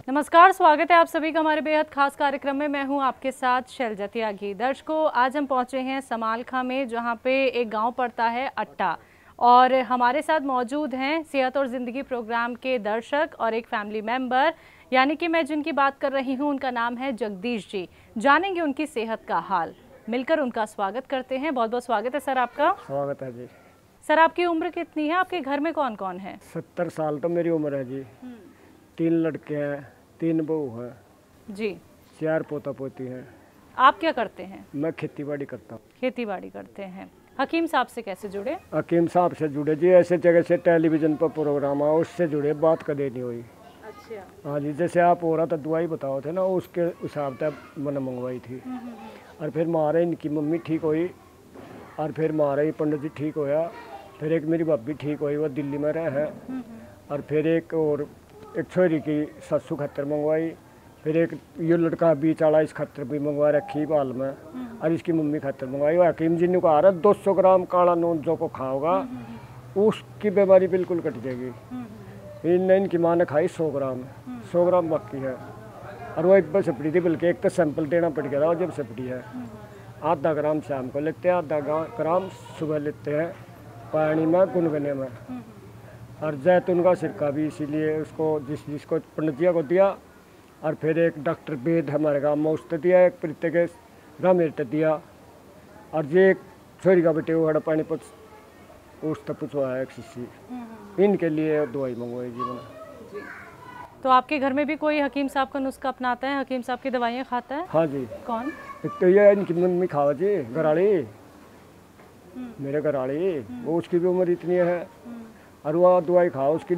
नमस्कार, स्वागत है आप सभी का हमारे बेहद खास कार्यक्रम में। मैं हूं आपके साथ शैलजा त्यागी। दर्शकों, आज हम पहुंचे हैं समालखा में, जहां पे एक गांव पड़ता है अट्टा, और हमारे साथ मौजूद हैं सेहत और ज़िंदगी प्रोग्राम के दर्शक और एक फैमिली मेंबर, यानी कि मैं जिनकी बात कर रही हूं उनका नाम है जगदीश जी। जानेंगे उनकी सेहत का हाल, मिलकर उनका स्वागत करते हैं। बहुत बहुत स्वागत है सर आपका। स्वागत है जी। सर, आपकी उम्र कितनी है? आपके घर में कौन कौन है? 70 साल तो मेरी उम्र है जी। 3 लड़के हैं, 3 बहू है जी। 4 पोता पोती हैं। आप क्या करते हैं? मैं खेती बाड़ी करता हूँ। खेती बाड़ी करते हैं। हकीम साहब से कैसे जुड़े? हकीम साहब से जुड़े जी, ऐसे जगह से टेलीविज़न पर प्रोग्राम आ उससे जुड़े, बात कदे नहीं हुई। अच्छा। हाँ जी, जैसे आप हो रहा था दवाई बताओ थे ना, उसके हिसाब से मैंने मंगवाई थी। और फिर मारे इनकी मम्मी ठीक हुई, और फिर मारे पंडित जी ठीक होया। फिर एक मेरी भाभी ठीक हुई, वो दिल्ली में रहे हैं। और फिर एक छोरी की ससु खतर मंगवाई। फिर एक ये लड़का बीच वाला इस खतर भी मंगवा रखी बाल में, और इसकी मम्मी खतर मंगवाई। वो हकीम जी ने कहा रहा 200 ग्राम काला नून जो को खाओगा उसकी बीमारी बिल्कुल कट जाएगी। इनकी माँ ने खाई 100 ग्राम बाकी है। और वो एक बार सपड़ी थी, बल्कि एक तो सैंपल देना पड़ गया था। और जब सपड़ी है आधा ग्राम शाम को लेते हैं, आधा ग्राम सुबह लेते हैं पानी में गुनगुने में। और जैतून का सिरका भी इसीलिए उसको जिसको पंडित जी को दिया। और फिर एक डॉक्टर वेद हमारे गाँव में उसने दिया, एक प्रीते के गाँव मेरे दिया। और ये एक छोरी का बेटे वो हड़ा पानी उस तक पूछवाया एक शीशी। इनके लिए दवाई मंगवाई जी मैंने। तो आपके घर में भी कोई हकीम साहब का नुस्खा अपनाता है? हकीम साहब की दवाइयाँ खाता है? हाँ जी। कौन? एक तो ये इनकी मम्मी खावा जी, घराड़ी, मेरे घराड़ी, वो उसकी भी उम्र इतनी है। और वह दवाई खाओ, उसकी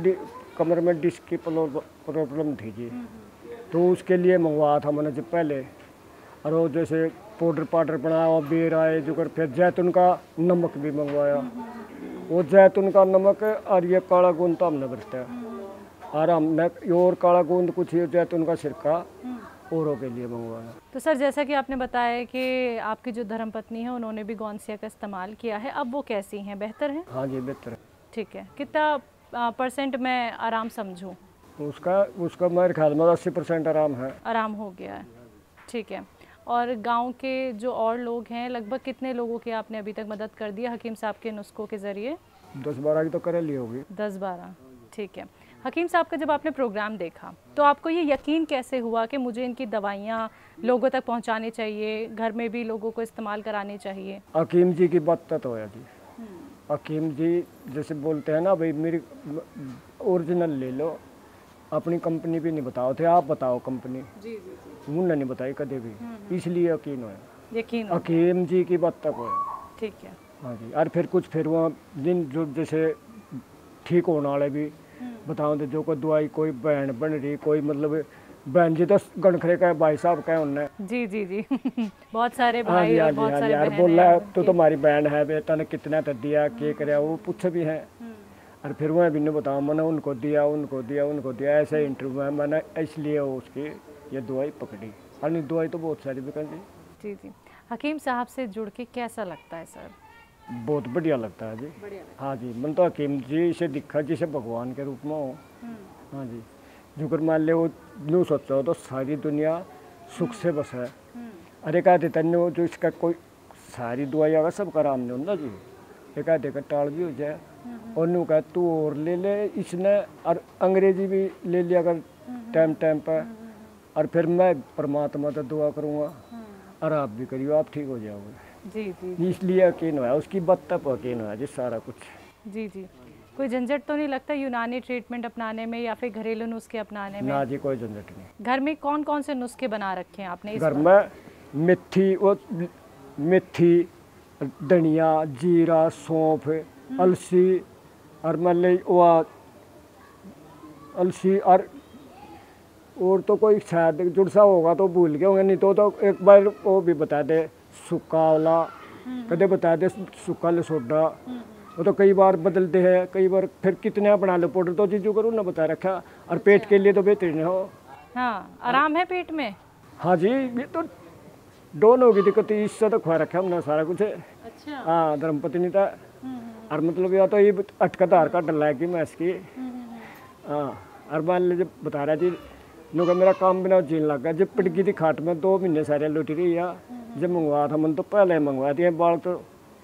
कमर में डिस्क की प्रॉब्लम थी जी, तो उसके लिए मंगवाया था मैंने जब पहले। और वो जैसे पाउडर बनाया और बेर आए जो कर। फिर जैतून का नमक भी मंगवाया। वो जैतून का नमक और ये काला गोंद तो हमने बरता है। और हमने और काला गोंद कुछ ही जैतून का सिरका औरों के लिए मंगवाया। तो सर, जैसा कि आपने बताया कि आपकी जो धर्मपत्नी है उन्होंने भी गौनसिया का इस्तेमाल किया है, अब वो कैसी हैं? बेहतर हैं? हाँ जी, बेहतर है। ठीक है। कितना % मैं आराम समझूं? उसका मेरे ख्याल में 80% आराम है। आराम हो गया है। ठीक है। और गांव के जो और लोग हैं, लगभग कितने लोगों की आपने अभी तक मदद कर दी है हकीम साहब के नुस्खों के ज़रिए? 10-12 की तो कर ली होगी। 10-12। ठीक है। हकीम साहब का जब आपने प्रोग्राम देखा तो आपको ये यकीन कैसे हुआ कि मुझे इनकी दवाइयाँ लोगों तक पहुंचानी चाहिए, घर में भी लोगों को इस्तेमाल करानी चाहिए? हकीम जी की बात तो है जी। हकीम जी जैसे बोलते हैं ना, भाई मेरी ओरिजिनल ले लो, अपनी कंपनी भी नहीं बताओ थे, आप बताओ कंपनी। जी जी जी। मुन्ना नहीं बताई कदे भी, इसलिए यकीन हो। यकीन। हकीम जी की बात तक हो। ठीक है। हाँ जी। और फिर वहाँ दिन जो जैसे ठीक होने वाले भी बताओ तो, जो कोई दवाई कोई बहन बन रही, कोई मतलब बहन जी तो गणखरे का भाई साहब कहे उनने। जी जी जी। बहुत सारे हाँ भाई जी, हाँ और जी, बहुत हाँ जी। सारे यार बहनें बोल रहा है हैं। तो तुम्हारी बहन है, बेटा ने कितना तो दिया, के करे वो पूछे भी है। और फिर वह भी नहीं बताओ, मैंने उनको दिया ऐसे इंटरव्यू में मैंने, इसलिए उसकी ये दवाई पकड़ी। और दवाई तो बहुत सारी बिका जी। जी जी। हकीम साहब से जुड़ के कैसा लगता है सर? बहुत बढ़िया लगता है जी। हाँ जी, मैंने तो हकीम जी से दिखा जैसे भगवान के रूप में हो। हाँ जी। जुगर मान ले वो यूँ सोचो तो सारी दुनिया सुख से बस है। अरे कहते तन्ने जो इसका कोई सारी दवाई आगा सबका आराम नहीं होता जी, एक कहते का टाल भी हो जाए। और नू कह तू और ले इसने, और अंग्रेजी भी ले लिया कर टाइम पर। और फिर मैं परमात्मा तो दुआ करूँगा और आप भी करियो, आप ठीक हो जाओगे। जी जी। इसलिए यकीन हुआ, उसकी बात तब यकीन हुआ जी सारा कुछ। जी जी। कोई झंझट तो नहीं लगता यूनानी ट्रीटमेंट अपनाने में या फिर घरेलू नुस्खे अपनाने में? ना जी, कोई झंझट नहीं। घर में कौन कौन से नुस्खे बना रखे हैं आपने? घर में मेथी, धनिया, जीरा, सौंफ, अलसी, और अलसी, और तो कोई शायद जुड़सा होगा तो भूल गए होंगे, नहीं तो एक बार वो भी बता दे सूखा वाला, कदे बता दे सूखा लसोडा। वो तो कई बार बदलते हैं, कई बार फिर कितने बना लो पाउडर, तो चीज़ों करूँ ना बता रखा। और पेट के लिए तो बेहतरीन हो। हाँ, आराम है पेट में? हाँ जी, ये तो दोनों की दिक्कत इससे तो खुआ रखा हमने सारा कुछ। अच्छा। हाँ, धर्मपत्नी था। और मतलब या तो ये अटका धार का डला है कि मैं इसकी। हाँ, और मान लीजिए बता रहा जी लोग मेरा काम बिना जीन लग गया। जब पिट गई थी खाट में 2 महीने सारे लुट रही है। जब मंगवाया था मन तो पहले मंगवा दिया, बाल तो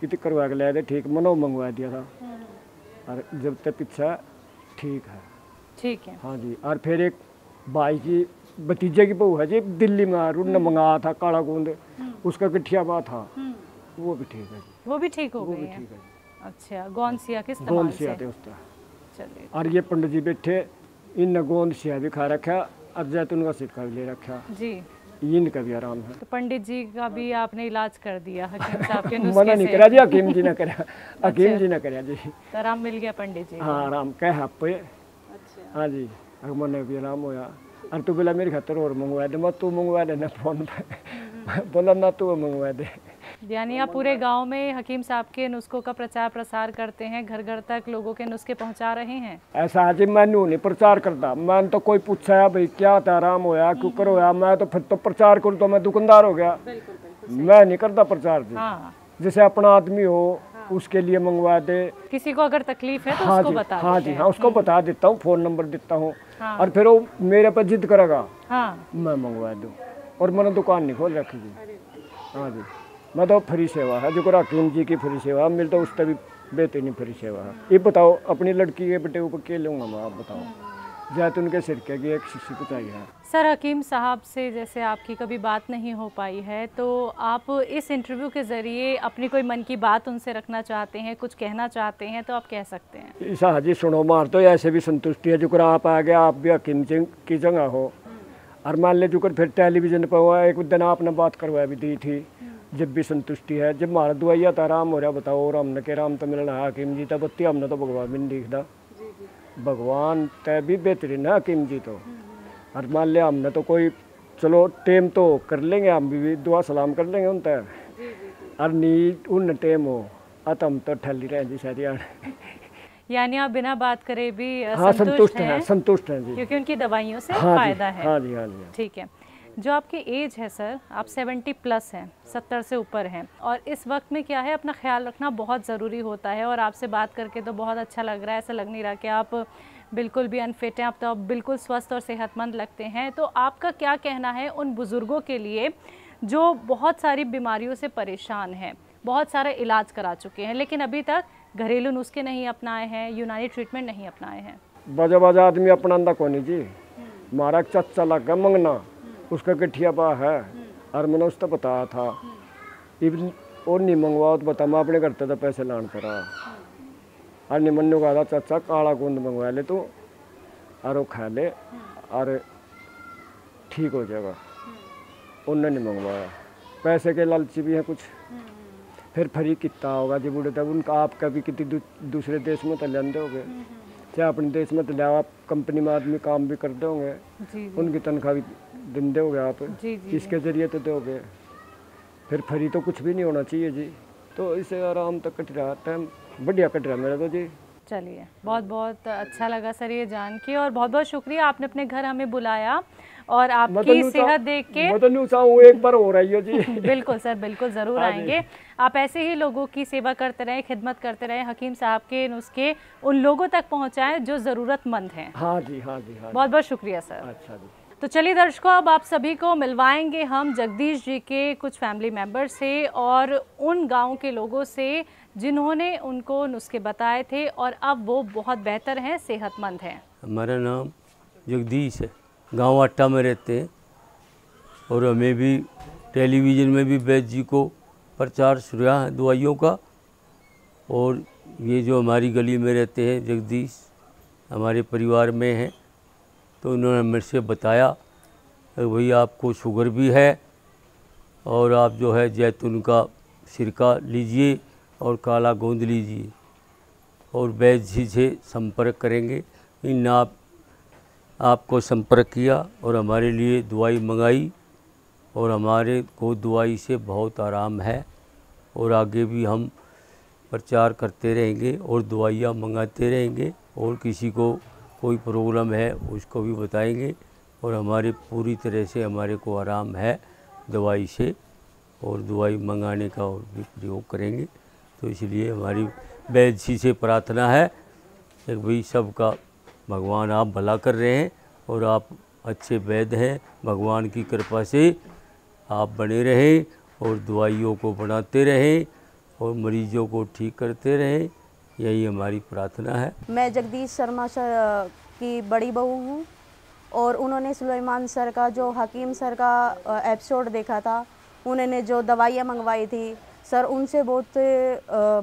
कितने करवा के लाए थे, ठीक मनो मंगवा दिया था। और जब तक पीछा ठीक है। ठीक है। हाँ जी। और फिर एक भाई की भतीजे की बहू है जी दिल्ली में, उन्होंने मंगाया था काला गोंद, उसका गठिया बा था, वो भी ठीक है जी। वो भी ठीक हो वो भी गई है। ठीक है जी। अच्छा, गोंद सिया किस गोंद इस्तेमाल सिया से? थे उसका। चलिए। और ये पंडित जी बैठे, इन गोंद सिया भी खा रखा और जैतून का सिक्का भी ले रखा, जी। इनका भी आराम है। तो पंडित जी का भी आपने इलाज कर दिया हकीम साहब के मना नुस्खे नहीं से? करा जी, हकीम जी ने करा, हकीम जी ने करा जी। तो आराम मिल गया पंडित जी को? हाँ आराम कह पे। अच्छा। हाँ जी, मन भी आराम होया। और तू बोला मेरी खातर और मंगवा दे, मैं तू मंगवा देना फोन पे। बोला ना तू मंगवा दे। यानी आप पूरे गांव में हकीम साहब के नुस्खों का प्रचार प्रसार करते हैं, घर घर तक लोगों के नुस्खे पहुंचा रहे हैं? ऐसा है जी, मैनू नहीं प्रचार करता। मैंने तो कोई पूछा है भाई क्या था, आराम होया क्यों करो या, मैं तो फिर तो प्रचार करूँ तो मैं दुकानदार हो गया। मैं नहीं करता प्रचार जी। हाँ। जैसे अपना आदमी हो उसके लिए मंगवा दे। किसी को अगर तकलीफ है तो हाँ उसको जी, बता हाँ देते जी, हैं। हाँ उसको बता देता हूँ, फोन नंबर देता हूँ। हाँ। और फिर वो मेरे पर जिद करेगा, हाँ। मैं मंगवा दूँ। और मैंने दुकान नहीं खोल रखी जी। हाँ जी, मैं तो फ्री सेवा है जो हकीम जी की फ्री सेवा, मेरे तो उससे भी बेहतरीन फ्री सेवा है। ये बताओ अपनी लड़की के बेटे ऊपर क्या लूँगा मैं, आप बताओ। जैतून के सिरके की एक शीशी बताई है। सर, हकीम साहब से जैसे आपकी कभी बात नहीं हो पाई है, तो आप इस इंटरव्यू के ज़रिए अपनी कोई मन की बात उनसे रखना चाहते हैं, कुछ कहना चाहते हैं, तो आप कह सकते हैं। ईसा जी सुनो, मार तो ऐसे भी संतुष्टि है जो आप आ गया, आप भी हकीम जी की जगह हो। और मान ले जुकर फिर टेलीविजन पर हुआ, एक दिन आपने बात करवा भी दी थी, जब भी संतुष्टि है। जब हमारा दुआइया था आराम हो रहा, बताओ। और हमने के राम तो मिलना है हकीम जी, तब बत्ती हमने तो भगवान भी नहीं दिखता। भगवान तय भी बेहतरीन है हकीम जी तो। और मान लिया हमने तो कोई चलो टेम तो कर लेंगे, हम भी दुआ सलाम कर लेंगे उन तय। और नीट उन टेम हो अत हम तो ठहली रहे जी सारी। यानी आप बिना बात करे भी हाँ संतुष्ट हैं, संतुष्ट हैं जी, क्योंकि उनकी दवाइयों से हाँ फायदा जी, है। हाँ जी, हाँ जी। ठीक है। जो आपकी एज है सर, आप 70+ हैं, 70 से ऊपर हैं, और इस वक्त में क्या है, अपना ख्याल रखना बहुत ज़रूरी होता है। और आपसे बात करके तो बहुत अच्छा लग रहा है, ऐसा लग नहीं रहा कि आप बिल्कुल भी अनफिट हैं, आप तो बिल्कुल स्वस्थ और सेहतमंद लगते हैं। तो आपका क्या कहना है उन बुज़ुर्गों के लिए जो बहुत सारी बीमारियों से परेशान हैं, बहुत सारा इलाज करा चुके हैं, लेकिन अभी तक घरेलू नुस्खे नहीं अपनाए हैं, यूनानी ट्रीटमेंट नहीं अपनाए हैं? बाजा बाजा आदमी अपना कोनी जी। हमारा चचा लगा मंगना, उसका गठिया बा है, और मैंने उसका बताया था इवन और नहीं मंगवाओ तो बता, मैं अपने घर तो पैसे लान पड़ा। और नहीं मनु कहा था चाचा काला गोंद मंगवा ले तू, और वो खा ले और ठीक हो जाएगा। उन्होंने नहीं मंगवाया, पैसे के लालची भी हैं कुछ। फिर फरी कितना होगा जी बूढ़े तब उनका, आपका भी कितनी दूसरे देश में तो लेंदे हो गए, चाहे अपने देश में तो ले, आप कंपनी में आदमी काम भी करते होंगे, उनकी तनख्वाह भी दिन दोगे आप, किसके जरिए तो दोगे। फिर फरी तो कुछ भी नहीं होना चाहिए जी। तो इसे आराम तक कट रहा, टाइम बढ़िया कट रहा मेरा तो जी। चलिए, बहुत बहुत अच्छा लगा सर ये जान के, और बहुत बहुत शुक्रिया आपने अपने घर हमें बुलाया और आपकी सेहत देख के एक बार हो रही है जी। बिल्कुल सर, बिल्कुल ज़रूर आएंगे। आप ऐसे ही लोगों की सेवा करते रहें, खिदमत करते रहें, हकीम साहब के नुस्खे उन लोगों तक पहुंचाएं जो ज़रूरतमंद हैं। हाँ जी, हाँ जी, हाँ। बहुत बहुत शुक्रिया सर। अच्छा जी। तो चलिए दर्शकों, अब आप सभी को मिलवाएंगे हम जगदीश जी के कुछ फैमिली मेम्बर से और उन गाँव के लोगों से जिन्होंने उनको नुस्खे बताए थे और अब वो बहुत बेहतर हैं, सेहतमंद हैं। हमारा नाम जगदीश है, गांव अट्टा में रहते हैं, और हमें भी टेलीविज़न में भी वैद्य जी को प्रचार शुरू है दवाइयों का। और ये जो हमारी गली में रहते हैं जगदीश, हमारे परिवार में हैं, तो उन्होंने मेरे से बताया कि भाई आपको शुगर भी है, और आप जो है जैतून का सिरका लीजिए और काला गोंद लीजिए, और वैद्य जी से संपर्क करेंगे। इन आपको संपर्क किया और हमारे लिए दवाई मंगाई, और हमारे को दवाई से बहुत आराम है, और आगे भी हम प्रचार करते रहेंगे और दवाइयाँ मंगाते रहेंगे, और किसी को कोई प्रॉब्लम है उसको भी बताएंगे। और हमारे पूरी तरह से हमारे को आराम है दवाई से, और दवाई मंगाने का और भी प्रयोग करेंगे। तो इसलिए हमारी वैद्य जी से प्रार्थना है कि भाई सबका भगवान आप भला कर रहे हैं, और आप अच्छे वैद्य हैं। भगवान की कृपा से आप बने रहें और दवाइयों को बढ़ाते रहें और मरीजों को ठीक करते रहें, यही हमारी प्रार्थना है। मैं जगदीश शर्मा सर की बड़ी बहू हूँ और उन्होंने सुलेमान सर का जो हकीम सर का एपिसोड देखा था, उन्होंने जो दवाइयाँ मंगवाई थी सर, उनसे बहुत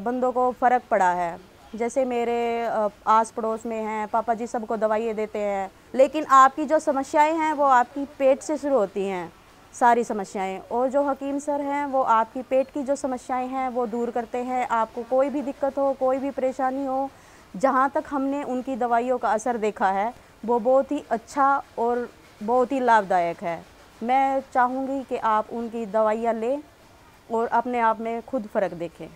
बंदों को फ़र्क पड़ा है। जैसे मेरे आस पड़ोस में हैं, पापा जी सबको दवाइयाँ देते हैं, लेकिन आपकी जो समस्याएं हैं वो आपकी पेट से शुरू होती हैं सारी समस्याएं, और जो हकीम सर हैं वो आपकी पेट की जो समस्याएं हैं वो दूर करते हैं। आपको कोई भी दिक्कत हो, कोई भी परेशानी हो, जहाँ तक हमने उनकी दवाइयों का असर देखा है वो बहुत ही अच्छा और बहुत ही लाभदायक है। मैं चाहूँगी कि आप उनकी दवाइयाँ लें और अपने आप में खुद फ़र्क देखें।